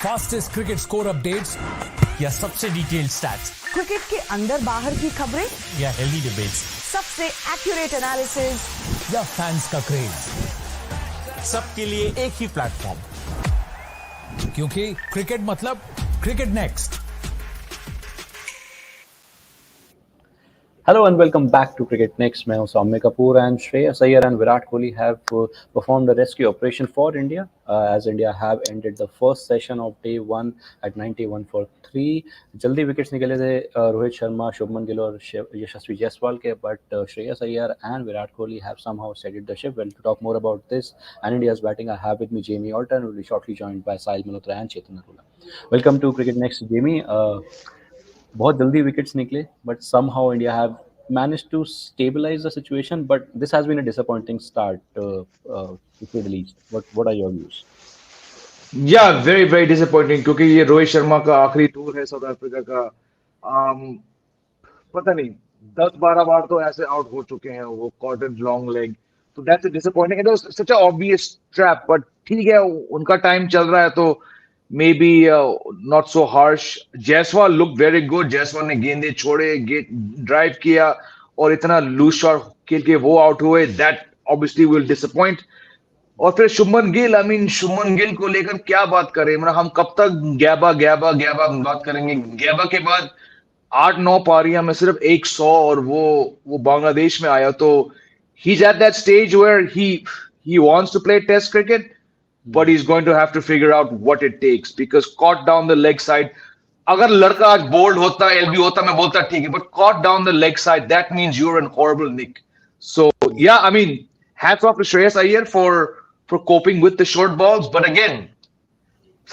Fastest cricket score updates या सबसे detailed stats, cricket के अंदर बाहर की खबरें या हेल्दी डिबेट्स, सबसे एक्यूरेट एनालिसिस या फैंस का क्रेज, सबके लिए एक ही प्लेटफॉर्म, क्योंकि क्रिकेट मतलब cricket next. Hello and welcome back to Cricket Next. मैं हूं सौम्य Kapoor and Shreyas Iyer and Virat Kohli have performed a rescue operation for India as India have ended the first session of day one at 91 for 3. जल्दी wickets निकले थे रोहित शर्मा, शुभमन गिल और यशस्वी जायसवाल के, but Shreyas Iyer and Virat Kohli have somehow steadied the ship. Well, to talk more about this and India's batting, I have with me Jamie Alton, who will be shortly joined by Sahil Malhotra and Chetan Arula. Welcome to Cricket Next, Jamie. बहुत जल्दी wickets निकले, but somehow India have managed to stabilize the situation. But this has been a disappointing start, to say the least. What are your views? Yeah, very very disappointing क्योंकि ये रोहित शर्मा का आखिरी tour है south Africa का। पता नहीं 10-12 बार तो ऐसे आउट हो चुके हैं वो कॉर्डन लॉन्ग लेग, तो that's disappointing. It was such a obvious trap, but ठीक है उनका टाइम चल रहा है तो may be not so harsh. Jaiswal look very good, Jaiswal ने गेंदे छोड़े, ड्राइव किया और इतना लूज शॉट खेल के वो आउट हुए, दैट ऑब्वियसली विल डिसअपॉइंट। और फिर शुभमन गिल, शुभमन गिल को लेकर क्या बात करें, मतलब हम कब तक गैबा गैबा गैबा बात करेंगे। गैबा के बाद 8-9 पारियां में सिर्फ 100 और वो बांग्लादेश में आया, तो he's at that stage where he wants to play test cricket, but he's going to have to figure out what it takes because caught down the leg side, अगर लड़का आज बोल्ड होता एलबी होता मैं बोलता ठीक है, but caught down the leg side, that means you're in horrible nick. So yeah, I mean hats off to Shreyas Iyer for coping with the short balls, but again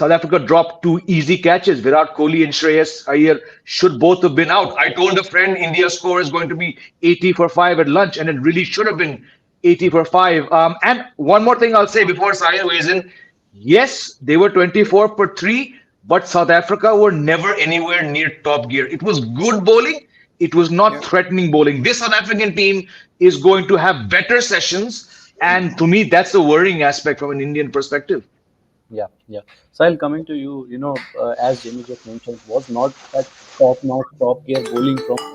South Africa dropped 2 easy catches. Virat Kohli and Shreyas Iyer should both have been out. I told a friend India's score is going to be 80 for 5 at lunch, and it really should have been 80 for 5. And one more thing I'll say before Sahil weighs in. Yes, they were 24 for 3, but South Africa were never anywhere near top gear. It was good bowling. It was not threatening bowling. This South African team is going to have better sessions. And to me, that's the worrying aspect from an Indian perspective. Yeah. Sahil, coming to you, as Jimmy just mentioned, was not that top-notch, top-gear bowling from.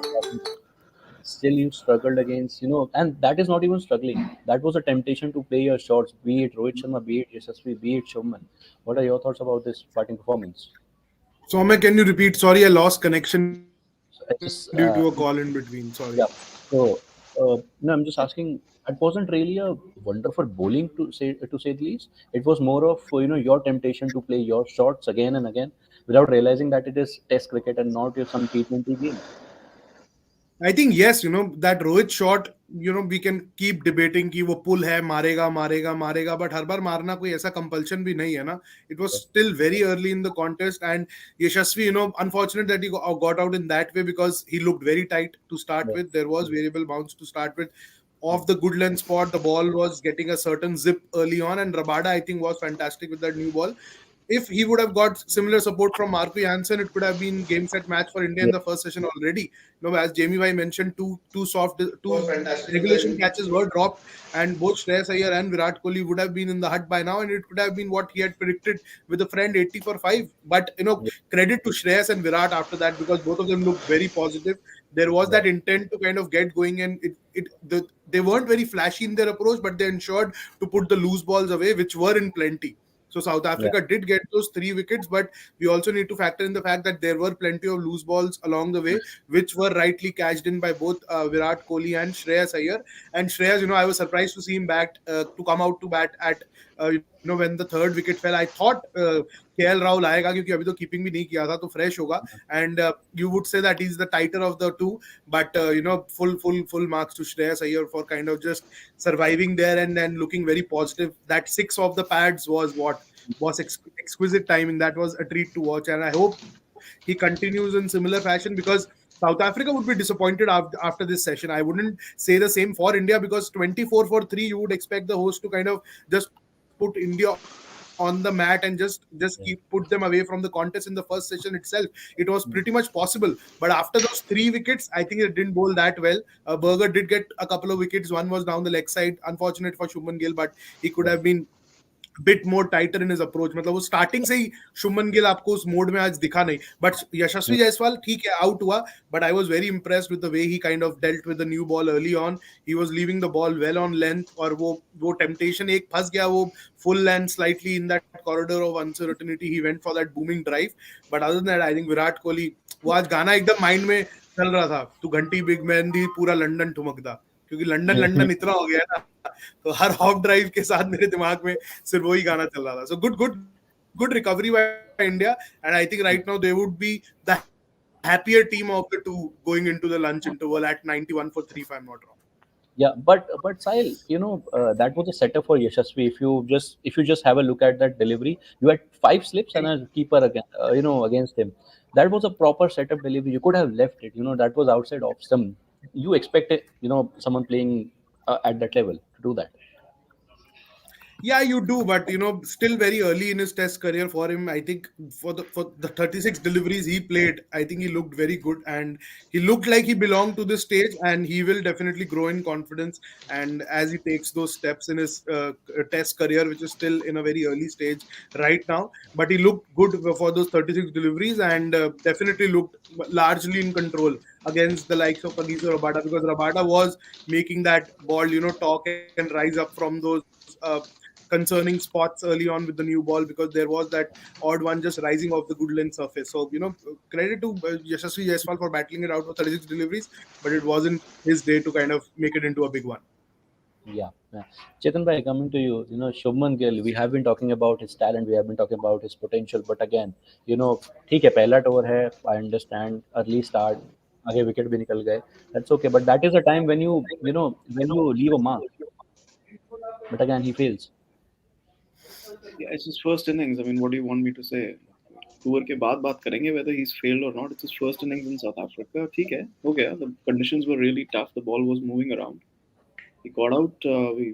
Still, you struggled against, and that is not even struggling. That was a temptation to play your shots, be it Rohit Sharma, be it Yashasvi, be it Shubman. What are your thoughts about this batting performance? Soumya, can you repeat? Sorry, I lost connection Just, due to a call in between. Sorry. Yeah. So, no, I'm just asking. It wasn't really a wonderful bowling to say the least. It was more of your temptation to play your shots again and again without realizing that it is Test cricket and not some T20 game. I think yes, that Rohit shot, we can keep debating कि वो pull है, मारेगा, but हर बार मारना कोई ऐसा compulsion भी नहीं है ना. It was still very early in the contest, and Yashasvi, unfortunate that he got out in that way because he looked very tight to start with. There was variable bounce to start with. Off the good length spot, the ball was getting a certain zip early on, and Rabada, I think, was fantastic with that new ball. If he would have got similar support from Marco Jansen, it could have been game set match for India in the first session already. As Jamie Bhai mentioned, two regulation catches were dropped, and both Shreyas Iyer and Virat Kohli would have been in the hut by now, and it could have been what he had predicted with a friend, 80 for 5. But credit to Shreyas and Virat after that, because both of them looked very positive. There was that intent to kind of get going, and they weren't very flashy in their approach, but they ensured to put the loose balls away, which were in plenty. So South Africa did get those 3 wickets, but we also need to factor in the fact that there were plenty of loose balls along the way, which were rightly catched in by both Virat Kohli and Shreyas Iyer. And Shreyas, I was surprised to see him to come out to bat at when the 3rd wicket fell. I thought KL Rahul आएगा क्योंकि अभी तो keeping भी नहीं किया था, तो fresh होगा. And you would say that he's the tighter of the two, but full marks to Shreyas Iyer for kind of just surviving there and then looking very positive. That 6 of the pads was exquisite timing. That was a treat to watch, and I hope he continues in similar fashion because South Africa would be disappointed after this session. I wouldn't say the same for India because 24 for 3, you would expect the host to kind of just put India on the mat and just put them away from the contest in the first session itself. It was pretty much possible, but after those 3 wickets, I think it didn't bowl that well. Burger did get a couple of wickets. One was down the leg side. Unfortunate for Shubman Gill, but he could have been bit more tighter in his approach. मतलब वो starting से ही शुभमन गिल आपको उस mode में आज दिखा नहीं. But यशस्वी जायसवाल ठीक है out हुआ, but I was very impressed with the way he kind of dealt with the new ball early on. He was leaving the ball well on length, और वो temptation एक फंस गया, वो full length slightly in that corridor of uncertainty. He went for that booming drive. But other than that, I think Virat Kohli, वो आज गाना एकदम माइंड में चल रहा था, तू घंटी बिग मैन दी पूरा लंदन ठुमकदा, क्योंकि लंदन इतना हो गया है ना, तो हर ऑफ ड्राइव के साथ मेरे दिमाग में सिर्फ वही गाना चल रहा था. So good recovery by India, and I think right now they would be the happier team of the two going into the lunch interval at 91 for 3 if I'm not wrong. Yeah, but Sahil, that was a setup for Yashasvi. If you just have a look at that delivery, you had 5 slips and a keeper against him. That was a proper setup delivery. You could have left it. That was outside off some. You expected someone playing at that level to do that. Yeah, you do, but still very early in his test career for him. I think for the 36 deliveries he played, I think he looked very good, and he looked like he belonged to this stage, and he will definitely grow in confidence. And as he takes those steps in his test career, which is still in a very early stage right now, but he looked good for those 36 deliveries, and definitely looked largely in control against the likes of Alisha Rabada, because Rabada was making that ball, talk and rise up from those concerning spots early on with the new ball, because there was that odd one just rising off the good length surface. So, credit to Yashasvi Jaiswal for battling it out for 36 deliveries, but it wasn't his day to kind of make it into a big one. Yeah. Chetan bhai, coming to you, Shubman Gill, we have been talking about his talent, we have been talking about his potential, but again, ठीक है, पहला tower है, I understand, early start, आगे wicket भी निकल गए, that's okay, but that is a time when when you leave a mark, but again he fails. Yeah, it's his first innings. I mean, what do you want me to say? Tour के बाद बात करेंगे whether he's failed or not. It's his first innings in South Africa. ठीक है, हो गया. The conditions were really tough. The ball was moving around. He got out.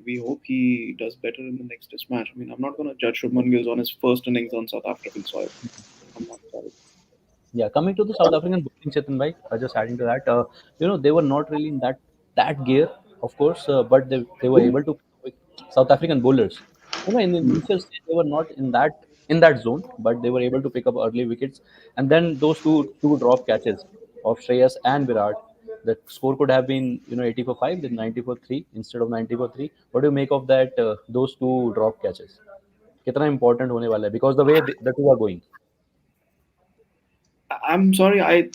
We hope he does better in the next test match. I mean, I'm not going to judge Shubman Gill on his first innings on South African soil. I'm not sorry. Yeah, coming to the South African bowling, Chetan bhai, just adding to that, they were not really in that gear, of course, but they were able to South African bowlers. In the initial stage, they were not in that zone, but they were able to pick up early wickets, and then those two drop catches of Shreyas and Virat. The score could have been 80 for 5, then 90 for 3 instead of 90 for 3. What do you make of that? Those two drop catches, कितना important होने वाला है, because the way the two are going. I'm sorry, I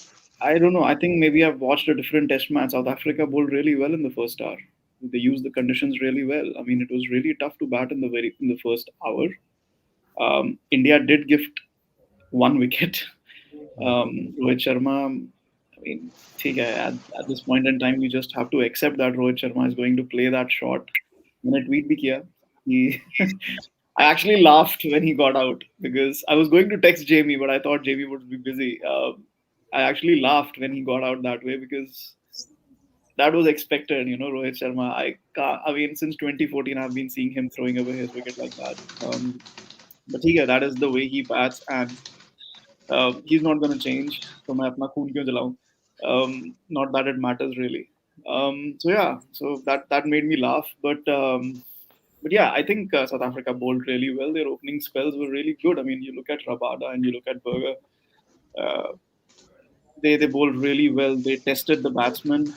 don't know. I think maybe I've watched a different test match. South Africa bowled really well in the first hour. They used the conditions really well. I mean, it was really tough to bat in the first hour. India did gift 1 wicket. Rohit Sharma, I mean, at this point in time, you just have to accept that Rohit Sharma is going to play that shot. मैंने tweet भी किया. I actually laughed when he got out because I was going to text Jamie, but I thought Jamie would be busy. I actually laughed when he got out that way because that was expected, Rohit Sharma. I mean, since 2014, I've been seeing him throwing away his wicket like that. But that is the way he bats, and he's not going to change. So मैं अपना खून क्यों जलाऊं? Not that it matters really. So that made me laugh. But yeah, I think South Africa bowled really well. Their opening spells were really good. I mean, you look at Rabada and you look at Burger. They bowled really well. They tested the batsmen.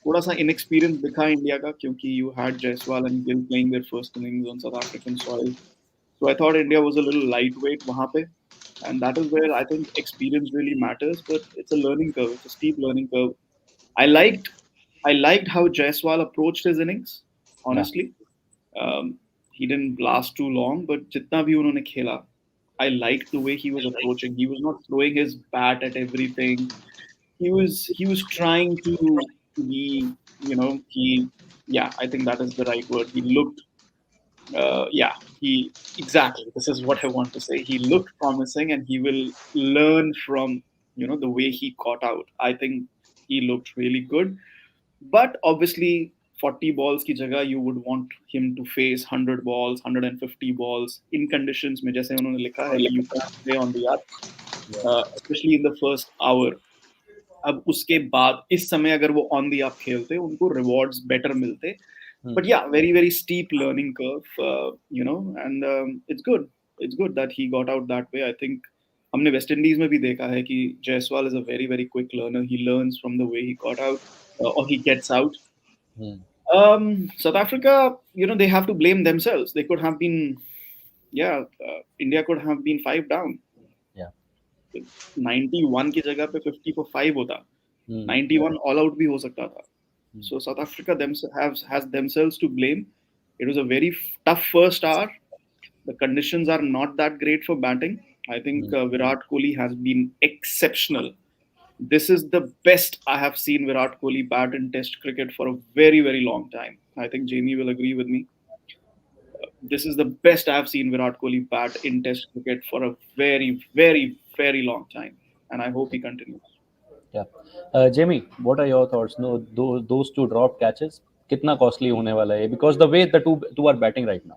थोड़ा सा inexperience दिखा India का क्योंकि you had Jaiswal and Gill playing their first innings on South African soil. So I thought India was a little lightweight वहाँ पे, and that is where I think experience really matters. But it's a learning curve. It's a steep learning curve. I liked how Jaiswal approached his innings. Honestly, he didn't last too long, but जितना भी उन्होंने खेला, I liked the way he was approaching. He was not throwing his bat at everything. He was trying to be, I think that is the right word. He looked, exactly. This is what I want to say. He looked promising, and he will learn from, the way he caught out. I think he looked really good. But obviously, 40 balls की जगह you would want him to face 100 balls, 150 balls in conditions में जैसे उन्होंने लिखा है you can't play on the earth, especially in the first hour. अब उसके बाद इस समय अगर वो on the up खेलते उनको rewards better मिलते. But yeah, very very steep learning curve, and it's good. It's good that he got out that way. I think हमने वेस्ट इंडीज में भी देखा है कि Jaiswal is a very very quick learner. He learns from the way he got out, or he gets out. South Africa, they have to blame themselves. They could have been, India could have been 5 down. Yeah. 91 की जगह पे 50 for 5 होता. 91 all out भी हो सकता था. So South Africa has themselves to blame. It was a very tough first hour. The conditions are not that great for batting. I think Virat Kohli has been exceptional. This is the best I have seen Virat Kohli bat in Test cricket for a very, very long time. I think Jamie will agree with me. This is the best I have seen Virat Kohli bat in Test cricket for a very, very, very long time. And I hope he continues. Yeah. Jamie, what are your thoughts? No, those two dropped catches, कितना costly होने वाला है? Because the way the two are batting right now.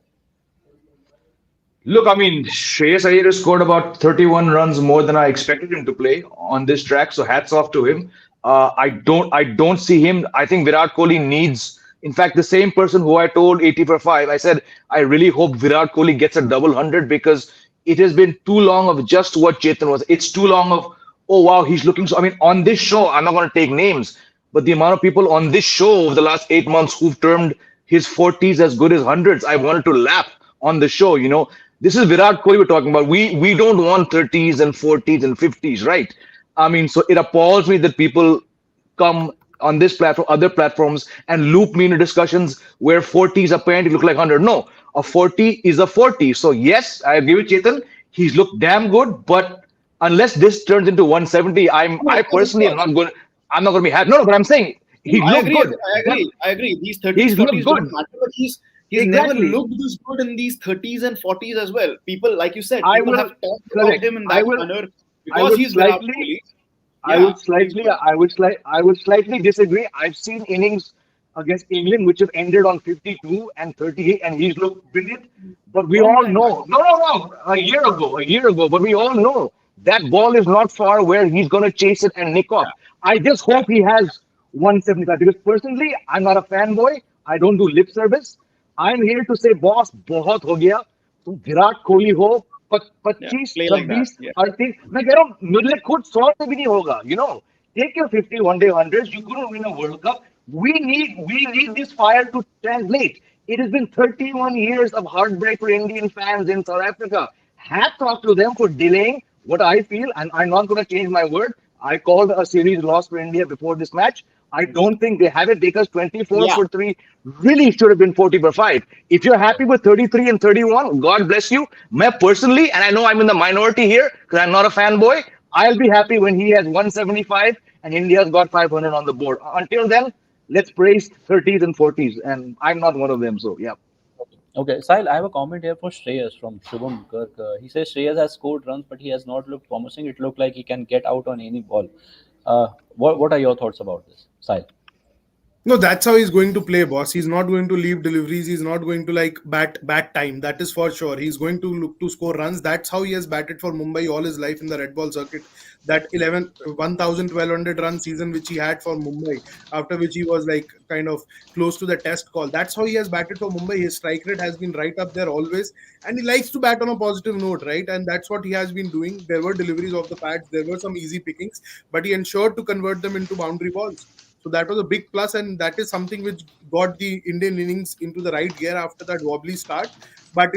Look, I mean, Shreyas Iyer has scored about 31 runs more than I expected him to play on this track. So hats off to him. I don't see him. I think Virat Kohli needs. In fact, the same person who I told 80 for 5, I said I really hope Virat Kohli gets a double 100 because it has been too long of just what Chetan was. It's too long of, oh wow, he's looking so. I mean, on this show, I'm not going to take names, but the amount of people on this show over the last 8 months who've termed his 40s as good as hundreds, I wanted to laugh on the show. This is Virat Kohli we're talking about. We don't want 30s and 40s and 50s, right? I mean, so it appalls me that people come on this platform, other platforms, and loop me into discussions where 40s apparently look like 100. No, a 40 is a 40. So yes, I agree with Chetan. He's looked damn good, but unless this turns into 170, I personally am not going. I'm not going to be happy. No, but I'm saying he looked good. I agree. These 30s, 40s don't matter, but he's never looked this good in these 30s and 40s as well. People, like you said, people have talked about him in that manner because he's Virat Kohli. I would slightly disagree. I've seen innings against England which have ended on 52 and 38, and he's looked brilliant. But we all know, no, a year ago. But we all know that ball is not far where he's going to chase it and nick off. I just hope he has 175 because personally, I'm not a fanboy. I don't do lip service. I'm here to say, boss, बहुत हो गया. तुम विराट कोहली हो, 25, 26, 38. मैं कह रहा हूँ, मुझे खुद 100 से भी नहीं होगा. Take your 50 one-day hundreds. You couldn't win a World Cup. We need this fire to translate. It has been 31 years of heartbreak for Indian fans in South Africa. Hats off to them for delaying what I feel, and I'm not going to change my word. I called a series loss for India before this match. I don't think they have it because 24 for 3 really should have been 40 for 5. If you're happy with 33 and 31, God bless you. Me personally, and I know I'm in the minority here because I'm not a fanboy, I'll be happy when he has 175 and India's got 500 on the board. Until then, let's praise 30s and 40s, and I'm not one of them, so yeah. Okay, Sahil, I have a comment here for Shreyas from Shubham Kirk. He says Shreyas has scored runs, but he has not looked promising. It looked like he can get out on any ball. What are your thoughts about this, Sahil? No, that's how he's going to play, boss. He's not going to leave deliveries. He's not going to bat time. That is for sure. He's going to look to score runs. That's how he has batted for Mumbai all his life in the red ball circuit. That 1,200 run season which he had for Mumbai, after which he was kind of close to the test call. That's how he has batted for Mumbai. His strike rate has been right up there always. And he likes to bat on a positive note, right? And that's what he has been doing. There were deliveries off the pads. There were some easy pickings, but he ensured to convert them into boundary balls. So that was a big plus, and that is something which got the Indian innings into the right gear after that wobbly start. But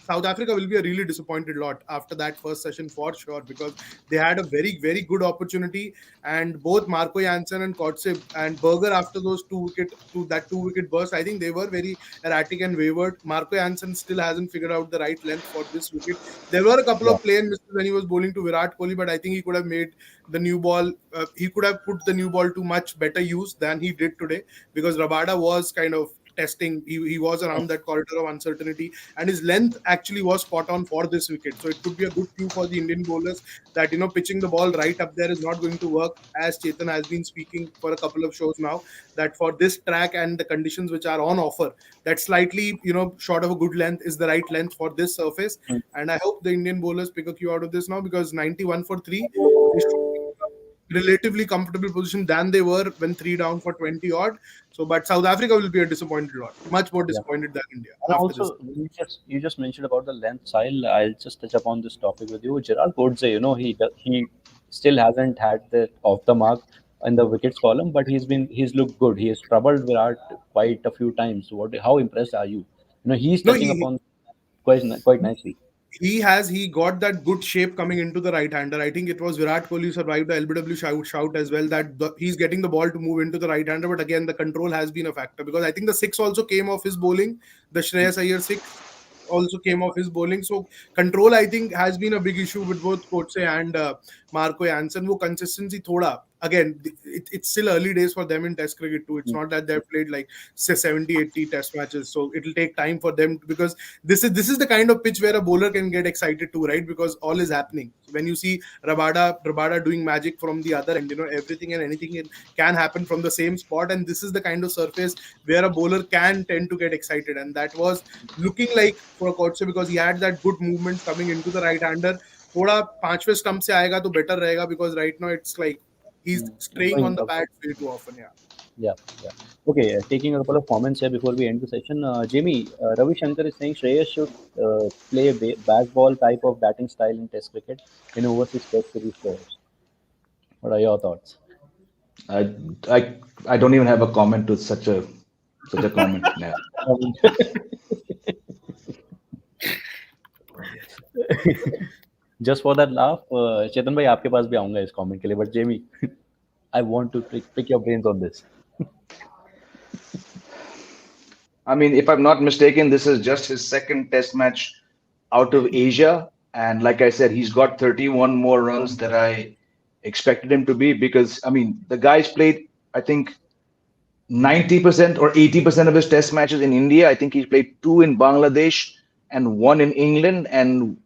South Africa will be a really disappointed lot after that first session for sure, because they had a very, very good opportunity, and both Marco Jansen and Kotze and Burger, after those two wicket burst, I think they were very erratic and wavered. Marco Jansen still hasn't figured out the right length for this wicket. There were a couple of play and misses when he was bowling to Virat Kohli, but I think he could have made the new ball. He could have put the new ball to much better use than he did today, because Rabada was kind of testing. He was around that corridor of uncertainty, and his length actually was spot on for this wicket. So it could be a good cue for the Indian bowlers that pitching the ball right up there is not going to work, as Chetan has been speaking for a couple of shows now, that for this track and the conditions which are on offer, that slightly short of a good length is the right length for this surface. And I hope the Indian bowlers pick a cue out of this now, because 91 for 3 relatively comfortable position than they were when 3 down for 20 odd. So, but South Africa will be a disappointed lot, much more Yeah. disappointed than India And after this. also, you just mentioned about the length. So I'll just touch upon this topic with you. Gerald Coetzee, he still hasn't had the off the mark in the wickets column, but he's looked good. He has troubled Virat quite a few times. How impressed are you? He's No, touching upon quite nicely. he got that good shape coming into the right hander. I think it was Virat Kohli survived the LBW shout as well, that he's getting the ball to move into the right hander. But again, the control has been a factor, because I think the six also came off his bowling. The Shreyas Iyer six also came off his bowling. So control, I think, has been a big issue with both Coetzee and Marco Jansen. Wo consistency thoda, again, it's still early days for them in Test cricket too. It's not that they've played like say 70, 80 Test matches. So it'll take time for them, because this is the kind of pitch where a bowler can get excited too, right? Because all is happening. When you see Rabada doing magic from the other end, everything and anything can happen from the same spot. And this is the kind of surface where a bowler can tend to get excited. And that was looking like for Coetzee, because he had that good movement coming into the right hander. थोड़ा पांचवें stump से आएगा तो better रहेगा, because right now it's like he's straying on the pads way too often. Yeah, yeah. Okay, taking a couple of comments here before we end the session. Jamie, Ravi Shankar is saying Shreyas should play a baseball type of batting style in Test cricket in overseas Test series players. What are your thoughts? I don't even have a comment to such a comment. Yeah. Just for that laugh, चेतन भाई आपके पास भी आऊंगा इस comment के लिए, but Jamie, I want to pick your brains on this. I mean, if I'm not mistaken, this is just his second Test match out of Asia, and like I said, he's got 31 more runs that I expected him to be, because I mean, the guy's played, I think, 90% or 80% of his Test matches in India. I think he's played 2 in Bangladesh and 1 in England, and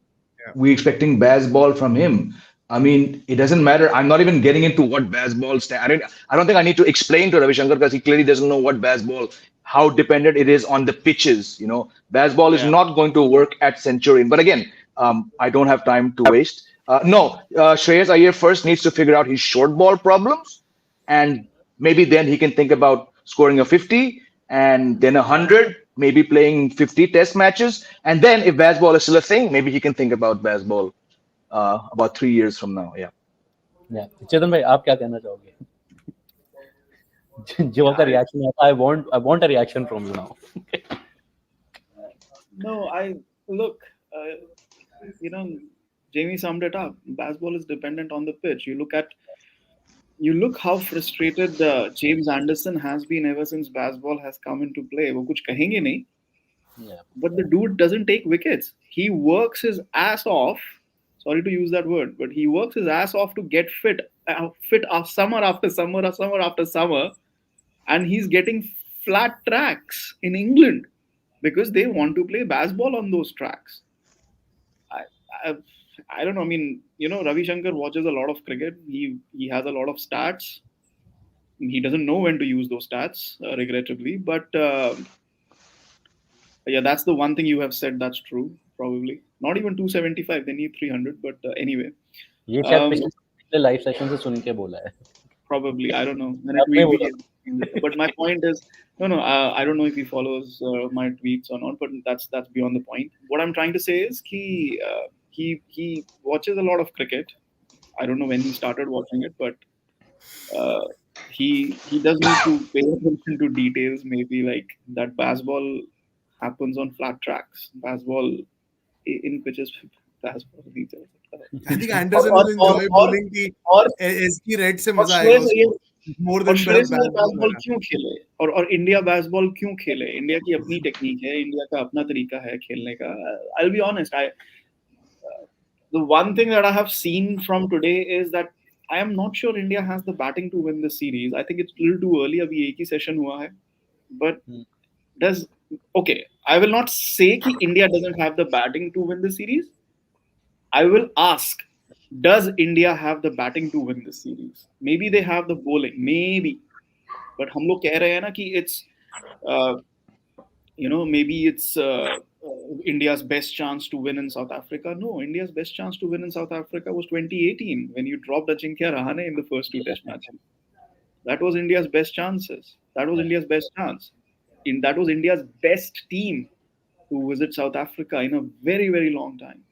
we're expecting baseball from him. I mean, it doesn't matter. I'm not even getting into what baseball stand. I don't think I need to explain to Ravi Shankar, because he clearly doesn't know what baseball, how dependent it is on the pitches. Baseball is not going to work at Centurion. But again, I don't have time to waste. Shreyas Iyer first needs to figure out his short ball problems, and maybe then he can think about scoring a 50 and then 100, maybe playing 50 Test matches. And then if baseball is still a thing, maybe he can think about baseball about 3 years from now. Yeah. Yeah. चेतन भाई आप क्या कहना चाहोगे? जो आपका reaction है, I want a reaction from you now. No, look, Jamie summed it up. Baseball is dependent on the pitch. You look how frustrated James Anderson has been ever since baseball has come into play. वो कुछ कहेंगे नहीं. Yeah. But the dude doesn't take wickets. He works his ass off. Sorry to use that word, but he works his ass off to get fit summer after summer, and he's getting flat tracks in England because they want to play baseball on those tracks. I don't know. I mean, Ravi Shankar watches a lot of cricket. He has a lot of stats. He doesn't know when to use those stats, regrettably. But yeah, that's the one thing you have said that's true. Probably not even 275. They need 300. But anyway, ये शायद पिछले live session से सुन के बोला है. Probably, I don't know. But my point is, no. I don't know if he follows my tweets or not. But that's beyond the point. What I'm trying to say is, he watches a lot of cricket. I don't know when he started watching it, but he does need to pay attention to details. Maybe like that baseball happens on flat tracks. Baseball in pitches. Baseball details. I think Anderson will enjoy bowling की SG Red से मजा आएगा उसको more than baseball क्यों खेले और India baseball क्यों खेले? इंडिया की अपनी टेक्निक है, इंडिया का अपना तरीका है खेलने का. I'll be honest, the one thing that I have seen from today is that I am not sure India has the batting to win the series. I think it's a little too early. अभी एक ही session हुआ है, but I will not say कि India doesn't have the batting to win the series. I will ask, does India have the batting to win this series? Maybe they have the bowling, maybe. But हम लोग कह रहे हैं ना कि maybe it's India's best chance to win in South Africa. No, India's best chance to win in South Africa was 2018 when you dropped Ajinkya Rahane in the first two test matches. That was India's best chances. That was India's best chance. That was India's best team to visit South Africa in a very, very long time.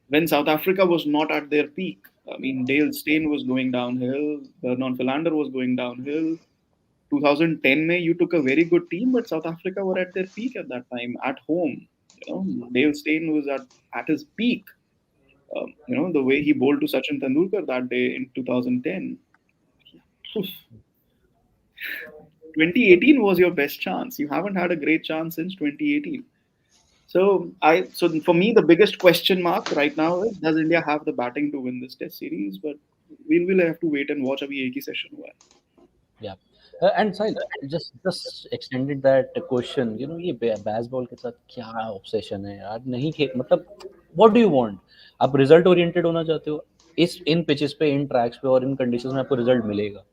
When South Africa was not at their peak, I mean, Dale Steyn was going downhill, Vernon Philander was going downhill. 2010 May, you took a very good team, but South Africa were at their peak at that time at home. Dale Steyn was at his peak. The way he bowled to Sachin Tendulkar that day in 2010. 2018 was your best chance. You haven't had a great chance since 2018. So for me, the biggest question mark right now is, does India have the batting to win this Test series? But we'll have to wait and watch. Abhi ek hi session hua hai. Yeah. And Sahil, just extended that question, ये baseball के साथ क्या obsession है यार, नहीं मतलब what do you want? आप result oriented होना चाहते हो, इन pitches पे, इन tracks पे और इन conditions में आपको result मिलेगा.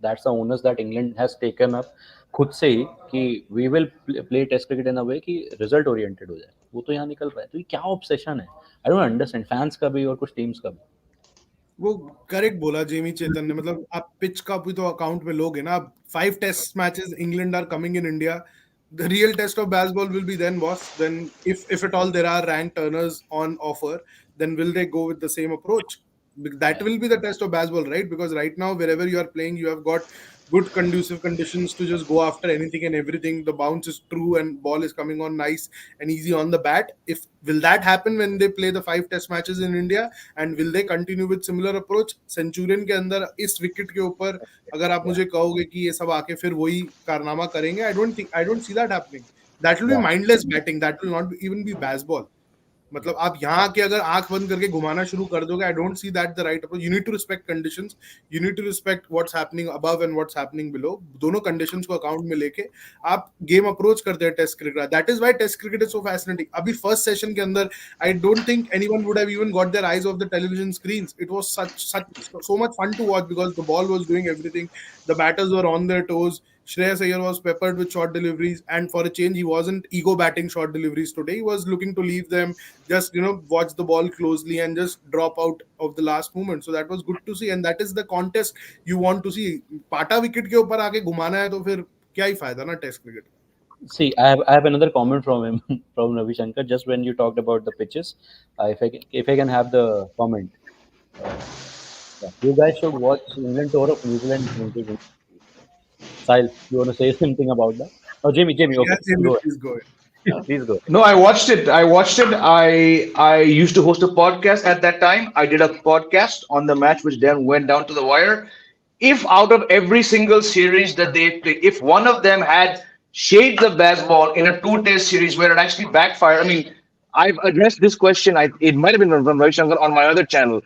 That's the onus that England has taken up खुद से ही कि we will play test cricket in a way कि result oriented हो जाए. वो तो यहाँ निकल रहा है. तो ये क्या obsession है? I don't understand. Fans का भी और कुछ teams का भी. वो करेक्ट बोला जेमी चेतन ने, मतलब आप पिच का भी तो अकाउंट में लोगे ना. 5 test matches England are coming in India. The real test of baseball will be then, boss. Then if at all there are rank turners on offer, then will they go with the same approach? That will be the test of baseball, right? Because right now wherever you are playing, you have got good conducive conditions to just go after anything and everything. The bounce is true and ball is coming on nice and easy on the bat. Will that happen when they play the 5 test matches in India, and will they continue with similar approach? Centurion के अंदर इस wicket के ऊपर अगर आप मुझे कहोगे कि ये सब आके फिर वही कारनामा करेंगे, I don't see that happening. That will be mindless batting. That will not even be baseball. मतलब आप यहाँ के अगर आंख बंद करके घुमाना शुरू कर दोगे, I don't see that the right approach. You need to respect conditions. You need to respect what's happening above and what's happening below. दोनों conditions को account में लेके आप game approach करते हैं test cricket. That is why test cricket is so fascinating. अभी first session के अंदर I don't think anyone would have even got their eyes off the television screens. It was so much fun to watch because the ball was doing everything. The batters were on their toes. Shreyas Iyer was peppered with short deliveries, and for a change, he wasn't ego batting short deliveries today. He was looking to leave them, just watch the ball closely and just drop out of the last moment. So that was good to see, and that is the contest you want to see. पाटा wicket के ऊपर आके घुमाना है तो फिर क्या ही फायदा ना test cricket. See, I have another comment from him, from Ravi Shankar, just when you talked about the pitches. If I can have the comment. You guys should watch England tour of New Zealand. Sahil, you want to say something about that? Oh, Jamie, okay. Yeah, Jamie, please go ahead. Please go. No, I watched it. I used to host a podcast at that time. I did a podcast on the match, which then went down to the wire. If out of every single series that they played, if one of them had shades of baseball in a 2-test series where it actually backfired, I mean, I've addressed this question. It might have been from Rohit Sharma on my other channel.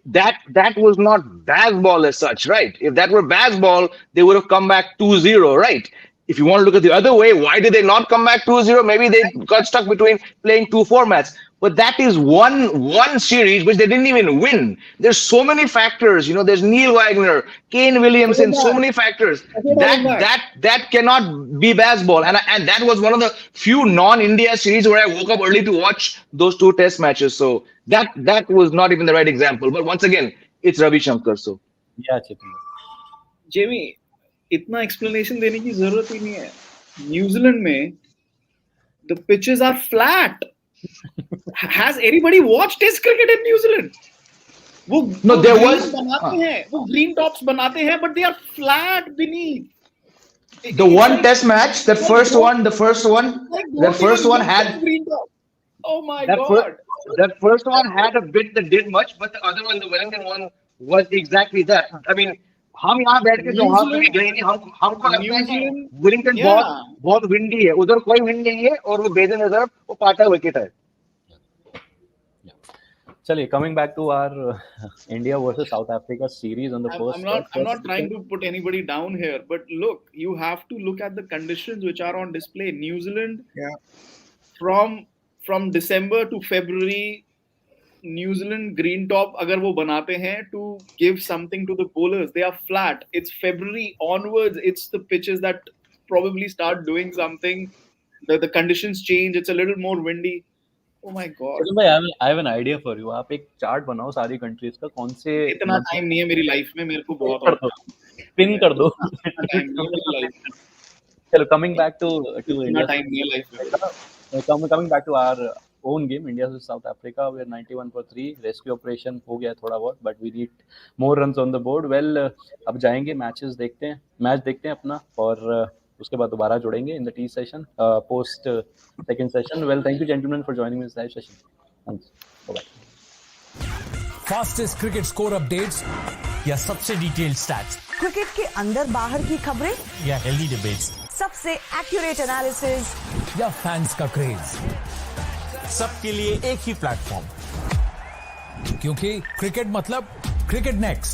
That was not baseball as such, right? If that were baseball, they would have come back 2-0, right? If you want to look at the other way, why did they not come back 2-0? Maybe they got stuck between playing 2 formats. But that is one series which they didn't even win. There's so many factors. There's Neil Wagner, Kane Williamson, so many factors. That cannot be baseball. And that was one of the few non-India series where I woke up early to watch those 2 test matches. So that was not even the right example. But once again, it's Ravi Shankar. So yeah, Jamie, इतना explanation देने की जरूरत ही नहीं है. New Zealand में the pitches are flat. Has anybody watched Test cricket in New Zealand? वो green tops बनाते हैं, but they are flat beneath. The one Test match, the first one had green top. Oh my God! That first one had a bit that did much, but the other one, the Wellington one, was exactly that. I mean, हम यहाँ बैठ के जो वहाँ पे भी गए नहीं, हमको लगता है कि विलिंगटन बहुत विंडी है, उधर कोई विंड नहीं है और वो बेदन रिजर्व वो पाटा विकेट है. Chaliye, coming back to our India versus South Africa series on the first. I'm not trying to put anybody down here, but look, you have to look at the conditions which are on display. New Zealand, from December to February, New Zealand green top अगर वो बनाते हैं to give something to the bowlers, they are flat. It's February onwards. It's the pitches that probably start doing something. The conditions change. It's a little more windy. Oh my God. चलो भाई, I have an idea for you. आप एक chart बनाओ सारी countries का, कौन से इतना टाइम नहीं है मेरी लाइफ में, मेरे को बहुत कर दो, पिन कर दो. इतना टाइम नहीं है मेरी लाइफ में. चलो, coming back to इतना India. टाइम नहीं है लाइफ में. Coming back to our own game, India versus South Africa, we're 91 for 3. Rescue operation हो गया थोड़ा बहुत, but we need more runs on the board. Well, अब जाएंगे मैच देखते हैं अपना, और उसके बाद दोबारा जुड़ेंगे in the tea session, post second session. Well, thank you gentlemen for joining me in this live session. Thanks. Bye-bye. Fastest cricket score updates या सबसे डिटेल्ड स्टैट्स क्रिकेट के अंदर बाहर की खबरें या हेल्दी डिबेट्स सबसे एक्यूरेट एनालिसिस या फैंस का क्रेज, सबके लिए एक ही प्लेटफॉर्म, क्योंकि क्रिकेट मतलब क्रिकेट नेक्स्ट.